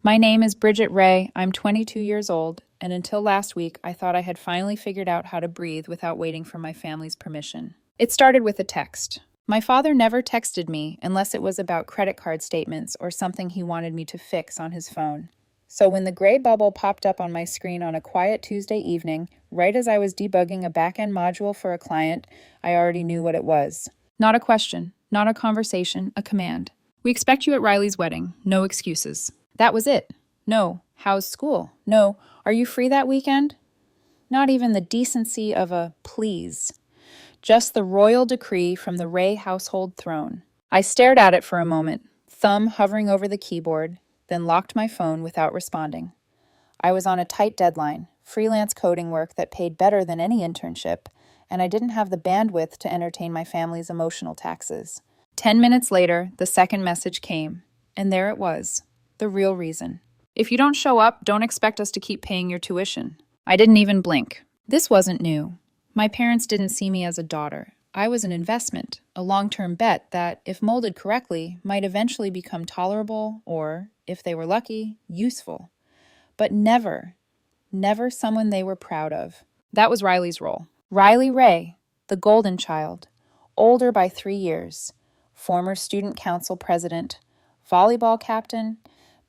My name is Bridget Ray. I'm 22 years old, and until last week, I thought I had finally figured out how to breathe without waiting for my family's permission. It started with a text. My father never texted me unless it was about credit card statements or something he wanted me to fix on his phone. So when the gray bubble popped up on my screen on a quiet Tuesday evening, right as I was debugging a back-end module for a client, I already knew what it was. Not a question, not a conversation, a command. We expect you at Riley's wedding. No excuses. That was it. No, how's school? No, are you free that weekend? Not even the decency of a please. Just the royal decree from the Ray household throne. I stared at it for a moment, thumb hovering over the keyboard, then locked my phone without responding. I was on a tight deadline, freelance coding work that paid better than any internship, and I didn't have the bandwidth to entertain my family's emotional taxes. 10 minutes later, the second message came, and there it was, the real reason. If you don't show up, don't expect us to keep paying your tuition. I didn't even blink. This wasn't new. My parents didn't see me as a daughter. I was an investment, a long-term bet that, if molded correctly, might eventually become tolerable or, if they were lucky, useful. But never someone they were proud of. That was Riley's role. Riley Ray, the golden child, older by 3 years, former student council president, volleyball captain,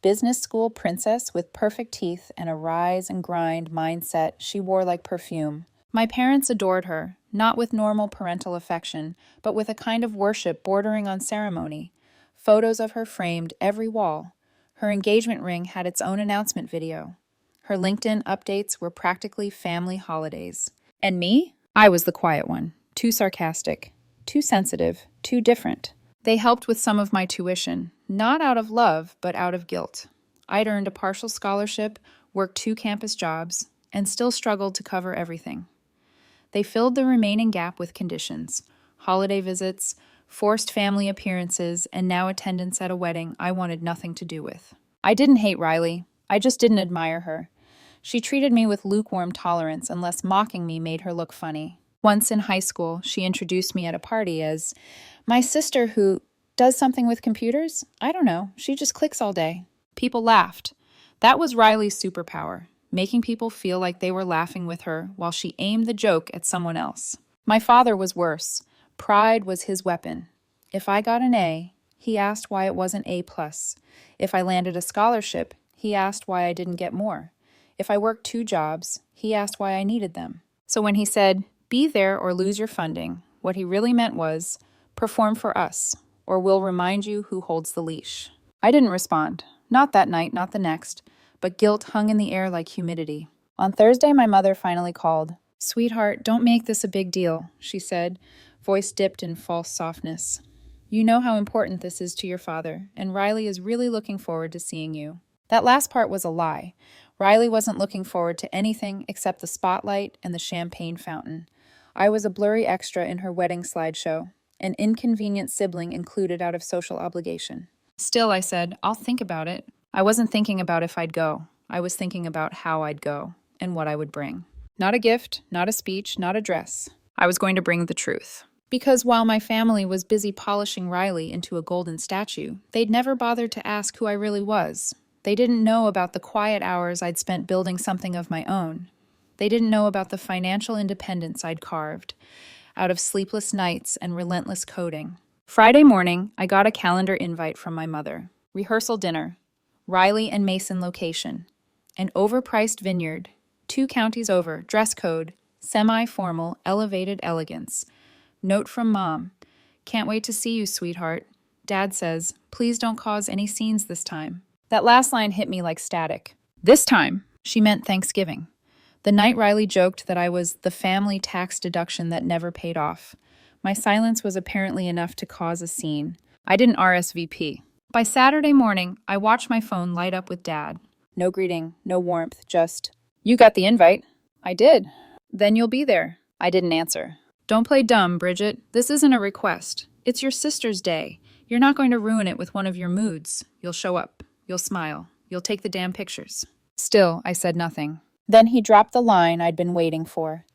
business school princess with perfect teeth and a rise and grind mindset she wore like perfume. My parents adored her, not with normal parental affection, but with a kind of worship bordering on ceremony. Photos of her framed every wall. Her engagement ring had its own announcement video. Her LinkedIn updates were practically family holidays. And me? I was the quiet one. Too sarcastic. Too sensitive. Too different. They helped with some of my tuition, not out of love, but out of guilt. I'd earned a partial scholarship, worked 2 campus jobs, and still struggled to cover everything. They filled the remaining gap with conditions: holiday visits, forced family appearances, and now attendance at a wedding I wanted nothing to do with. I didn't hate Riley. I just didn't admire her. She treated me with lukewarm tolerance unless mocking me made her look funny. Once in high school, she introduced me at a party as my sister who does something with computers? I don't know. She just clicks all day. People laughed. That was Riley's superpower, making people feel like they were laughing with her while she aimed the joke at someone else. My father was worse. Pride was his weapon. If I got an A, he asked why it wasn't A+. If I landed a scholarship, he asked why I didn't get more. If I worked 2 jobs, he asked why I needed them. So when he said, "Be there or lose your funding," what he really meant was, "Perform for us, or we'll remind you who holds the leash." I didn't respond. Not that night, not the next, but guilt hung in the air like humidity. On Thursday, my mother finally called. "Sweetheart, don't make this a big deal," she said, voice dipped in false softness. "You know how important this is to your father, and Riley is really looking forward to seeing you." That last part was a lie. Riley wasn't looking forward to anything except the spotlight and the champagne fountain. I was a blurry extra in her wedding slideshow, an inconvenient sibling included out of social obligation. Still, I said, "I'll think about it." I wasn't thinking about if I'd go. I was thinking about how I'd go and what I would bring. Not a gift, not a speech, not a dress. I was going to bring the truth. Because while my family was busy polishing Riley into a golden statue, they'd never bothered to ask who I really was. They didn't know about the quiet hours I'd spent building something of my own. They didn't know about the financial independence I'd carved out of sleepless nights and relentless coding. Friday morning, I got a calendar invite from my mother. Rehearsal dinner. Riley and Mason location. An overpriced vineyard. 2 counties over. Dress code. Semi-formal, elevated elegance. Note from Mom. "Can't wait to see you, sweetheart." Dad says, "Please don't cause any scenes this time." That last line hit me like static. This time, she meant Thanksgiving. The night Riley joked that I was the family tax deduction that never paid off. My silence was apparently enough to cause a scene. I didn't RSVP. By Saturday morning, I watched my phone light up with Dad. No greeting, no warmth, just, "You got the invite." "I did." "Then you'll be there." I didn't answer. "Don't play dumb, Bridget. This isn't a request. It's your sister's day. You're not going to ruin it with one of your moods. You'll show up. You'll smile. You'll take the damn pictures." Still, I said nothing. Then he dropped the line I'd been waiting for.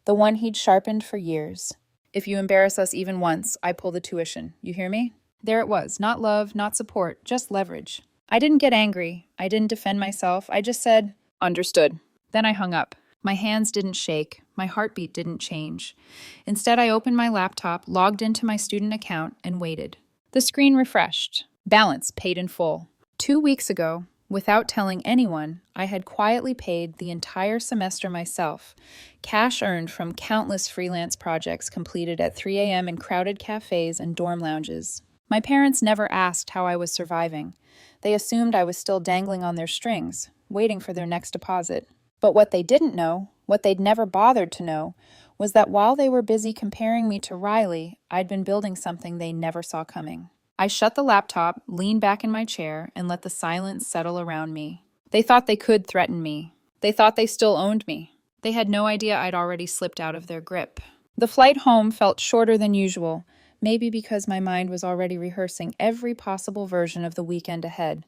The one he'd sharpened for years. "If you embarrass us even once, I pull the tuition. You hear me?" There it was. Not love, not support, just leverage. I didn't get angry. I didn't defend myself. I just said, "Understood." Then I hung up. My hands didn't shake. My heartbeat didn't change. Instead, I opened my laptop, logged into my student account, and waited. The screen refreshed. Balance paid in full. 2 weeks ago, without telling anyone, I had quietly paid the entire semester myself, cash earned from countless freelance projects completed at 3 a.m. in crowded cafes and dorm lounges. My parents never asked how I was surviving. They assumed I was still dangling on their strings, waiting for their next deposit. But what they didn't know, what they'd never bothered to know, was that while they were busy comparing me to Riley, I'd been building something they never saw coming. I shut the laptop, leaned back in my chair, and let the silence settle around me. They thought they could threaten me. They thought they still owned me. They had no idea I'd already slipped out of their grip. The flight home felt shorter than usual, maybe because my mind was already rehearsing every possible version of the weekend ahead.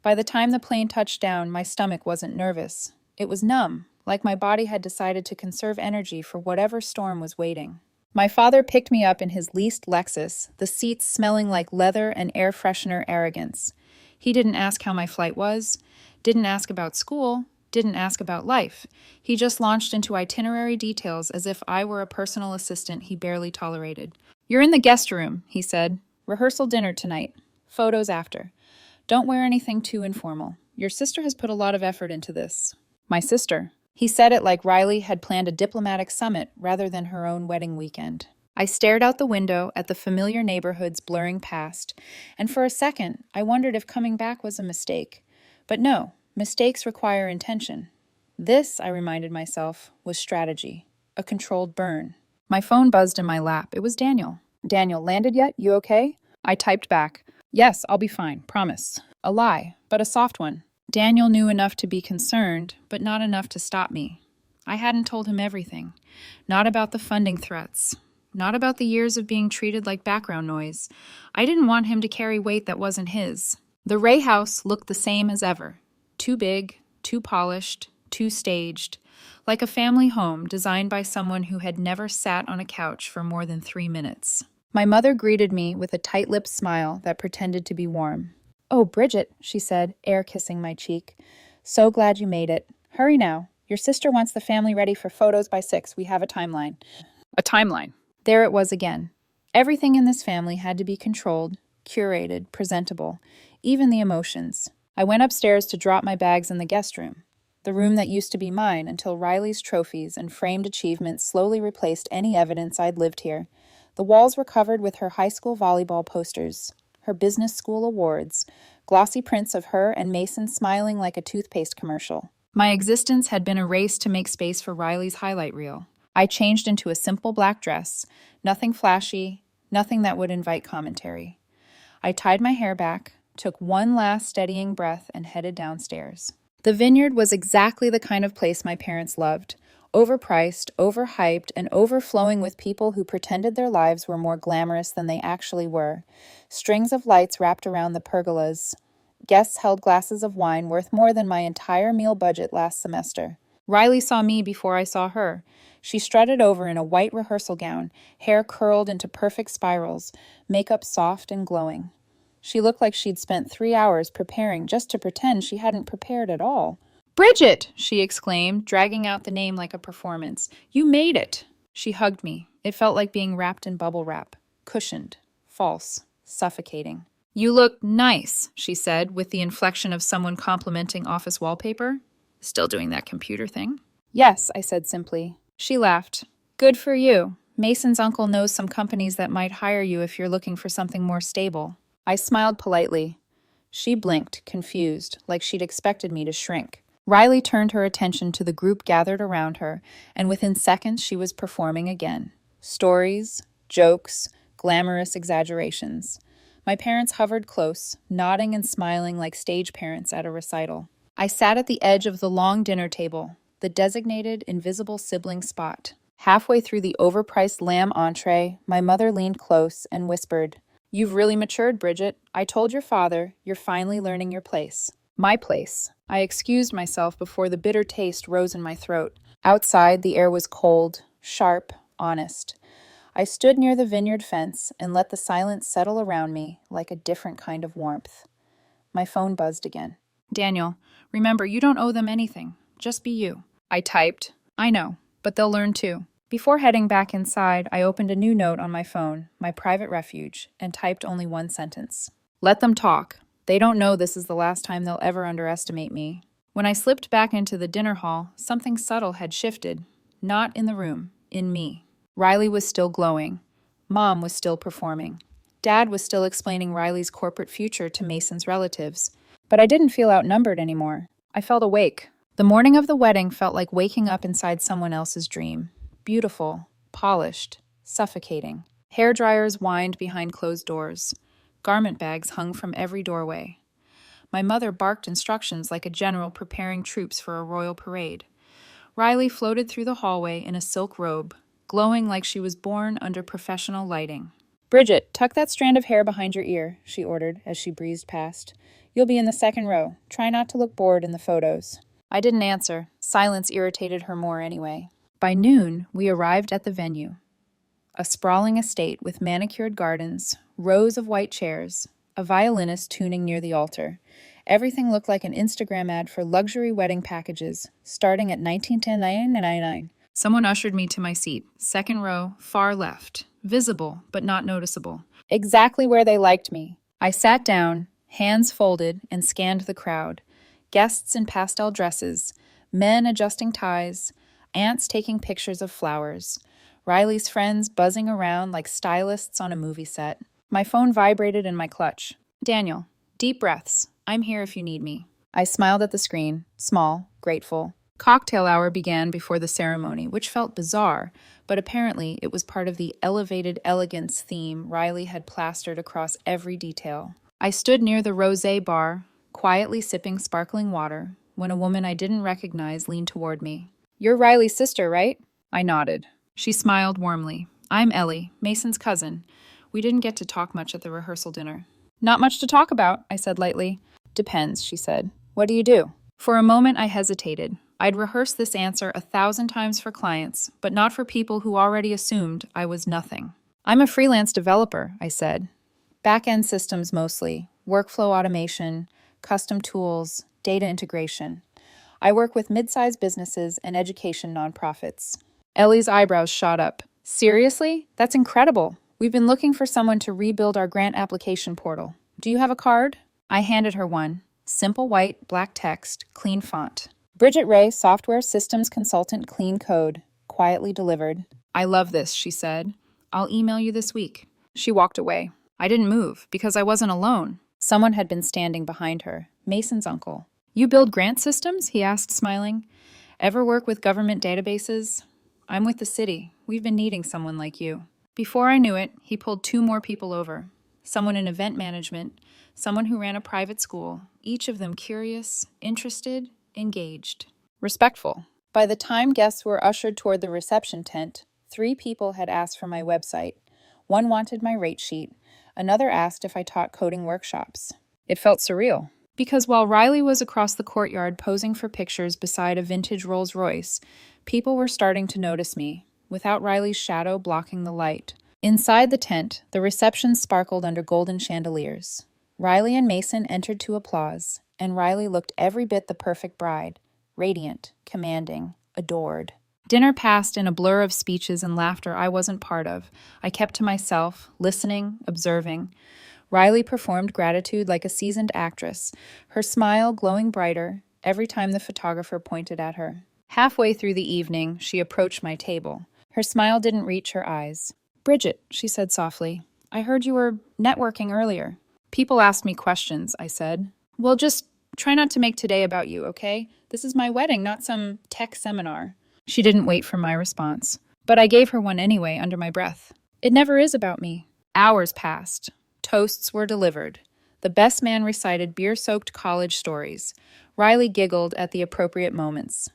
By the time the plane touched down, my stomach wasn't nervous. It was numb, like my body had decided to conserve energy for whatever storm was waiting. My father picked me up in his leased Lexus, the seats smelling like leather and air freshener arrogance. He didn't ask how my flight was, didn't ask about school, didn't ask about life. He just launched into itinerary details as if I were a personal assistant he barely tolerated. "You're in the guest room," he said. "Rehearsal dinner tonight. Photos after. Don't wear anything too informal. Your sister has put a lot of effort into this." My sister. He said it like Riley had planned a diplomatic summit rather than her own wedding weekend. I stared out the window at the familiar neighborhoods blurring past, and for a second, I wondered if coming back was a mistake. But no, mistakes require intention. This, I reminded myself, was strategy, a controlled burn. My phone buzzed in my lap. It was Daniel. "Daniel, landed yet? You okay?" I typed back, "Yes, I'll be fine, promise." A lie, but a soft one. Daniel knew enough to be concerned, but not enough to stop me. I hadn't told him everything. Not about the funding threats. Not about the years of being treated like background noise. I didn't want him to carry weight that wasn't his. The Ray house looked the same as ever. Too big, too polished, too staged. Like a family home designed by someone who had never sat on a couch for more than 3 minutes. My mother greeted me with a tight-lipped smile that pretended to be warm. "Oh, Bridget," she said, air kissing my cheek. "So glad you made it. Hurry now. Your sister wants the family ready for photos by 6. We have a timeline." A timeline. There it was again. Everything in this family had to be controlled, curated, presentable, even the emotions. I went upstairs to drop my bags in the guest room, the room that used to be mine until Riley's trophies and framed achievements slowly replaced any evidence I'd lived here. The walls were covered with her high school volleyball posters, her business school awards, glossy prints of her and Mason smiling like a toothpaste commercial. My existence had been erased to make space for Riley's highlight reel. I changed into a simple black dress, nothing flashy, nothing that would invite commentary. I tied my hair back, took one last steadying breath, and headed downstairs. The Vineyard was exactly the kind of place my parents loved. Overpriced, overhyped, and overflowing with people who pretended their lives were more glamorous than they actually were. Strings of lights wrapped around the pergolas. Guests held glasses of wine worth more than my entire meal budget last semester. Riley saw me before I saw her. She strutted over in a white rehearsal gown, hair curled into perfect spirals, makeup soft and glowing. She looked like she'd spent 3 hours preparing just to pretend she hadn't prepared at all. "Bridget!" she exclaimed, dragging out the name like a performance. "You made it!" She hugged me. It felt like being wrapped in bubble wrap. Cushioned. False. Suffocating. "You look nice," she said, with the inflection of someone complimenting office wallpaper. "Still doing that computer thing?" "Yes," I said simply. She laughed. "Good for you. Mason's uncle knows some companies that might hire you if you're looking for something more stable." I smiled politely. She blinked, confused, like she'd expected me to shrink. Riley turned her attention to the group gathered around her, and within seconds she was performing again. Stories, jokes, glamorous exaggerations. My parents hovered close, nodding and smiling like stage parents at a recital. I sat at the edge of the long dinner table, the designated invisible sibling spot. Halfway through the overpriced lamb entree, my mother leaned close and whispered, "You've really matured, Bridget. I told your father, you're finally learning your place." My place. I excused myself before the bitter taste rose in my throat. Outside, the air was cold, sharp, honest. I stood near the vineyard fence and let the silence settle around me like a different kind of warmth. My phone buzzed again. Daniel, remember, you don't owe them anything. Just be you. I typed. I know, but they'll learn too. Before heading back inside, I opened a new note on my phone, my private refuge, and typed only one sentence. Let them talk. They don't know this is the last time they'll ever underestimate me. When I slipped back into the dinner hall, something subtle had shifted. Not in the room, in me. Riley was still glowing. Mom was still performing. Dad was still explaining Riley's corporate future to Mason's relatives. But I didn't feel outnumbered anymore. I felt awake. The morning of the wedding felt like waking up inside someone else's dream. Beautiful, polished, suffocating. Hair dryers whined behind closed doors. Garment bags hung from every doorway. My mother barked instructions like a general preparing troops for a royal parade. Riley floated through the hallway in a silk robe, glowing like she was born under professional lighting. Bridget, tuck that strand of hair behind your ear, she ordered as she breezed past. You'll be in the second row. Try not to look bored in the photos. I didn't answer. Silence irritated her more anyway. By noon, we arrived at the venue. A sprawling estate with manicured gardens, rows of white chairs, a violinist tuning near the altar. Everything looked like an Instagram ad for luxury wedding packages, starting at $19.99. Someone ushered me to my seat, second row, far left, visible but not noticeable. Exactly where they liked me. I sat down, hands folded, and scanned the crowd. Guests in pastel dresses, men adjusting ties, aunts taking pictures of flowers, Riley's friends buzzing around like stylists on a movie set. My phone vibrated in my clutch. Daniel, deep breaths. I'm here if you need me. I smiled at the screen, small, grateful. Cocktail hour began before the ceremony, which felt bizarre, but apparently it was part of the elevated elegance theme Riley had plastered across every detail. I stood near the rosé bar, quietly sipping sparkling water, when a woman I didn't recognize leaned toward me. You're Riley's sister, right? I nodded. She smiled warmly. I'm Ellie, Mason's cousin. We didn't get to talk much at the rehearsal dinner. Not much to talk about, I said lightly. Depends, she said. What do you do? For a moment, I hesitated. I'd rehearsed this answer 1,000 times for clients, but not for people who already assumed I was nothing. I'm a freelance developer, I said. Back-end systems mostly, workflow automation, custom tools, data integration. I work with mid-sized businesses and education nonprofits. Ellie's eyebrows shot up. Seriously? That's incredible. We've been looking for someone to rebuild our grant application portal. Do you have a card? I handed her one. Simple white, black text, clean font. Bridget Ray, Software Systems Consultant, Clean Code. Quietly delivered. I love this, she said. I'll email you this week. She walked away. I didn't move, because I wasn't alone. Someone had been standing behind her. Mason's uncle. You build grant systems? He asked, smiling. Ever work with government databases? I'm with the city. We've been needing someone like you. Before I knew it, he pulled 2 more people over. Someone in event management, someone who ran a private school, each of them curious, interested, engaged, respectful. By the time guests were ushered toward the reception tent, 3 people had asked for my website. One wanted my rate sheet. Another asked if I taught coding workshops. It felt surreal. Because while Riley was across the courtyard posing for pictures beside a vintage Rolls-Royce, people were starting to notice me, without Riley's shadow blocking the light. Inside the tent, the reception sparkled under golden chandeliers. Riley and Mason entered to applause, and Riley looked every bit the perfect bride, radiant, commanding, adored. Dinner passed in a blur of speeches and laughter I wasn't part of. I kept to myself, listening, observing. Riley performed gratitude like a seasoned actress, her smile glowing brighter every time the photographer pointed at her. Halfway through the evening, she approached my table. Her smile didn't reach her eyes. Bridget, she said softly, I heard you were networking earlier. People asked me questions, I said. Well, just try not to make today about you, okay? This is my wedding, not some tech seminar. She didn't wait for my response, but I gave her one anyway under my breath. It never is about me. Hours passed. Toasts were delivered. The best man recited beer-soaked college stories. Riley giggled at the appropriate moments.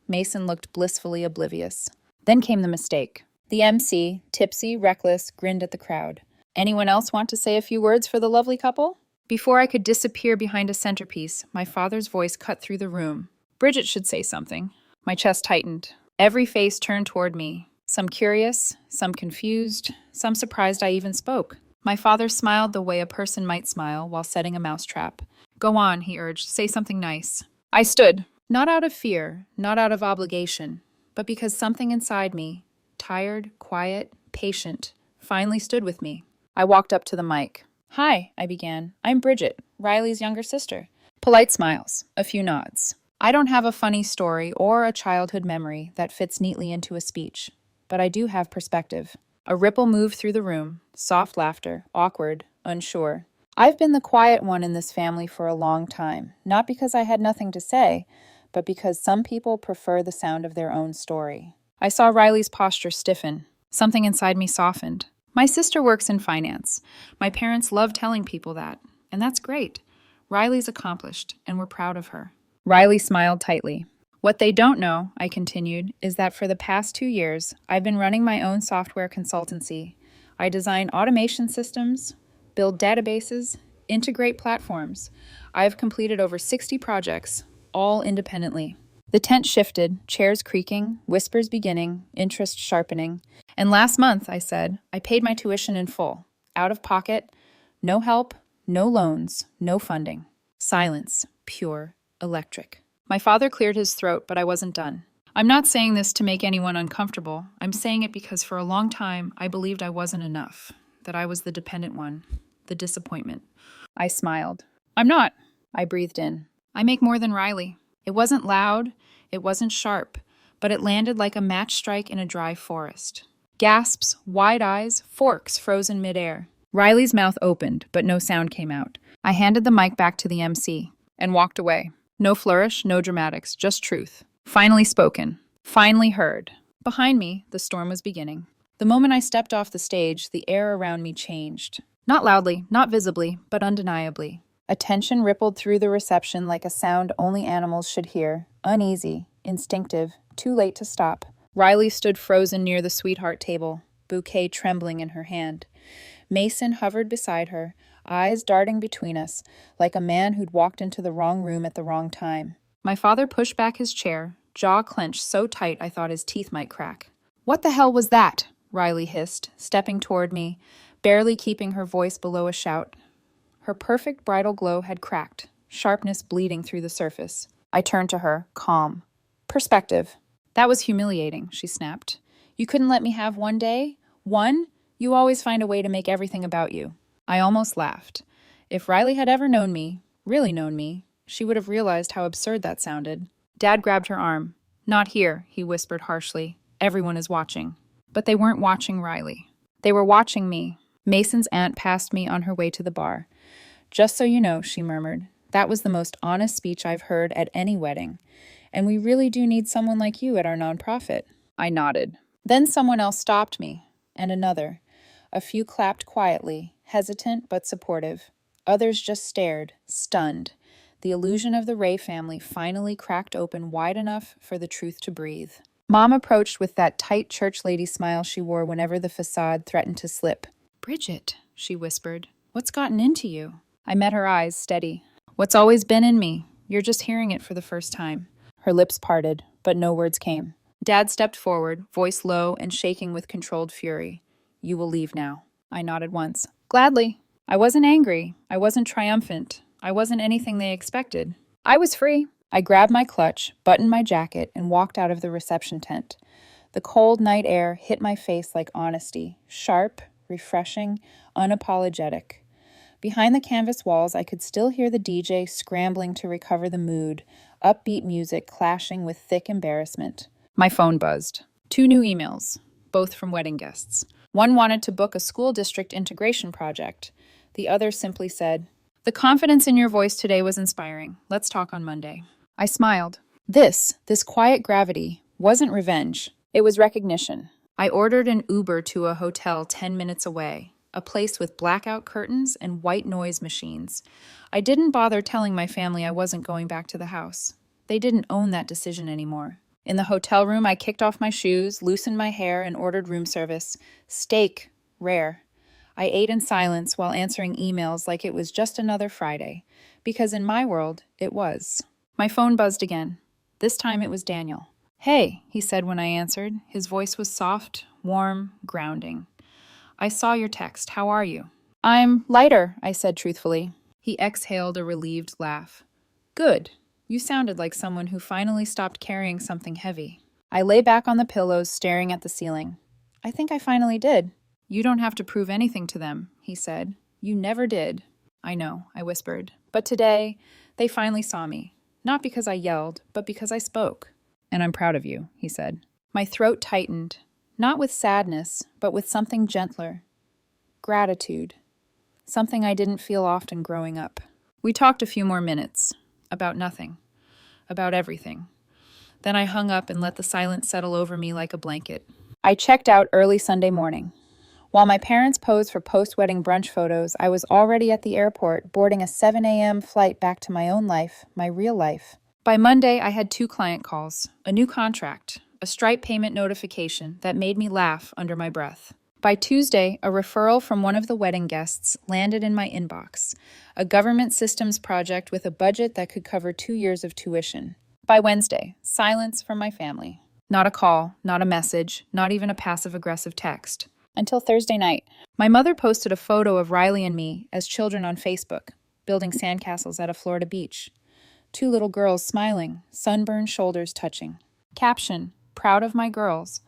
Mason looked blissfully oblivious. Then came the mistake. The MC, tipsy, reckless, grinned at the crowd. Anyone else want to say a few words for the lovely couple? Before I could disappear behind a centerpiece, my father's voice cut through the room. Bridget should say something. My chest tightened. Every face turned toward me. Some curious, some confused, some surprised I even spoke. My father smiled the way a person might smile while setting a mousetrap. Go on, he urged. Say something nice. I stood, not out of fear, not out of obligation, but because something inside me, tired, quiet, patient, finally stood with me. I walked up to the mic. Hi, I began. I'm Bridget, Riley's younger sister. Polite smiles, a few nods. I don't have a funny story or a childhood memory that fits neatly into a speech, but I do have perspective. A ripple moved through the room, soft laughter, awkward, unsure. I've been the quiet one in this family for a long time, not because I had nothing to say, but because some people prefer the sound of their own story. I saw Riley's posture stiffen. Something inside me softened. My sister works in finance. My parents love telling people that, and that's great. Riley's accomplished, and we're proud of her. Riley smiled tightly. What they don't know, I continued, is that for the past 2 years, I've been running my own software consultancy. I design automation systems, build databases, integrate platforms. I have completed over 60 projects, all independently. The tent shifted, chairs creaking, whispers beginning, interest sharpening. And last month, I said, I paid my tuition in full, out of pocket, no help, no loans, no funding. Silence, pure, electric. My father cleared his throat, but I wasn't done. I'm not saying this to make anyone uncomfortable. I'm saying it because for a long time, I believed I wasn't enough, that I was the dependent one, the disappointment. I smiled. I'm not, I breathed in. I make more than Riley. It wasn't loud, it wasn't sharp, but it landed like a match strike in a dry forest. Gasps, wide eyes, forks frozen midair. Riley's mouth opened, but no sound came out. I handed the mic back to the MC and walked away. No flourish, no dramatics, just truth. Finally spoken. Finally heard. Behind me, the storm was beginning. The moment I stepped off the stage, the air around me changed. Not loudly, not visibly, but undeniably. A tension rippled through the reception like a sound only animals should hear, uneasy, instinctive, too late to stop. Riley stood frozen near the sweetheart table, bouquet trembling in her hand. Mason hovered beside her, eyes darting between us, like a man who'd walked into the wrong room at the wrong time. My father pushed back his chair, jaw clenched so tight I thought his teeth might crack. What the hell was that? Riley hissed, stepping toward me, barely keeping her voice below a shout. Her perfect bridal glow had cracked, sharpness bleeding through the surface. I turned to her, calm. Perspective. That was humiliating, she snapped. You couldn't let me have one day? One? You always find a way to make everything about you. I almost laughed. If Riley had ever known me, really known me, she would have realized how absurd that sounded. Dad grabbed her arm. Not here, he whispered harshly. Everyone is watching. But they weren't watching Riley. They were watching me. Mason's aunt passed me on her way to the bar. Just so you know, she murmured, that was the most honest speech I've heard at any wedding. And we really do need someone like you at our nonprofit. I nodded. Then someone else stopped me, and another. A few clapped quietly, hesitant but supportive. Others just stared, stunned. The illusion of the Ray family finally cracked open wide enough for the truth to breathe. Mom approached with that tight church lady smile she wore whenever the facade threatened to slip. Bridget, she whispered, what's gotten into you? I met her eyes, steady. What's always been in me. You're just hearing it for the first time. Her lips parted, but no words came. Dad stepped forward, voice low and shaking with controlled fury. You will leave now. I nodded once. Gladly. I wasn't angry. I wasn't triumphant. I wasn't anything they expected. I was free. I grabbed my clutch, buttoned my jacket, and walked out of the reception tent. The cold night air hit my face like honesty, sharp, refreshing, unapologetic. Behind the canvas walls, I could still hear the DJ scrambling to recover the mood, upbeat music clashing with thick embarrassment. My phone buzzed. 2 new emails, both from wedding guests. One wanted to book a school district integration project. The other simply said, "The confidence in your voice today was inspiring. Let's talk on Monday." I smiled. This quiet gravity, wasn't revenge. It was recognition. I ordered an Uber to a hotel 10 minutes away, a place with blackout curtains and white noise machines. I didn't bother telling my family I wasn't going back to the house. They didn't own that decision anymore. In the hotel room, I kicked off my shoes, loosened my hair, and ordered room service. Steak, rare. I ate in silence while answering emails like it was just another Friday, because in my world, it was. My phone buzzed again. This time it was Daniel. "Hey," he said when I answered. His voice was soft, warm, grounding. "I saw your text. How are you?" "I'm lighter," I said truthfully. He exhaled a relieved laugh. Good. You sounded like someone who finally stopped carrying something heavy. I lay back on the pillows, staring at the ceiling. I think I finally did. You don't have to prove anything to them, he said. You never did. I know, I whispered. But today, they finally saw me. Not because I yelled, but because I spoke. And I'm proud of you, he said. My throat tightened, not with sadness, but with something gentler. Gratitude. Something I didn't feel often growing up. We talked a few more minutes. About nothing. About everything. Then I hung up and let the silence settle over me like a blanket. I checked out early Sunday morning. While my parents posed for post-wedding brunch photos, I was already at the airport, boarding a 7 a.m. flight back to my own life, my real life. By Monday, I had 2 client calls, a new contract, a Stripe payment notification that made me laugh under my breath. By Tuesday, a referral from one of the wedding guests landed in my inbox, a government systems project with a budget that could cover 2 years of tuition. By Wednesday, silence from my family. Not a call, not a message, not even a passive-aggressive text. Until Thursday night. My mother posted a photo of Riley and me as children on Facebook, building sandcastles at a Florida beach. 2 little girls smiling, sunburned shoulders touching. Caption, proud of my girls.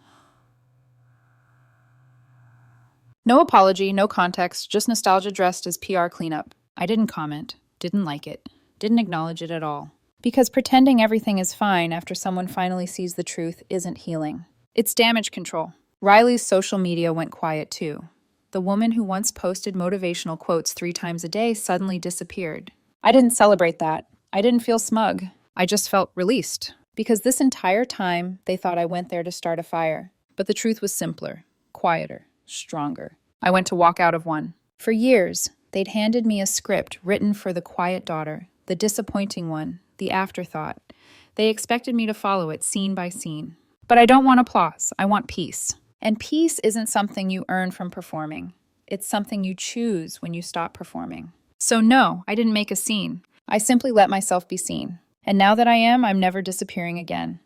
No apology, no context, just nostalgia dressed as PR cleanup. I didn't comment, didn't like it, didn't acknowledge it at all. Because pretending everything is fine after someone finally sees the truth isn't healing. It's damage control. Riley's social media went quiet too. The woman who once posted motivational quotes 3 times a day suddenly disappeared. I didn't celebrate that. I didn't feel smug. I just felt released. Because this entire time, they thought I went there to start a fire. But the truth was simpler, quieter, stronger. I went to walk out of one. For years, they'd handed me a script written for the quiet daughter, the disappointing one, the afterthought. They expected me to follow it scene by scene. But I don't want applause. I want peace. And peace isn't something you earn from performing. It's something you choose when you stop performing. So no, I didn't make a scene. I simply let myself be seen. And now that I am, I'm never disappearing again.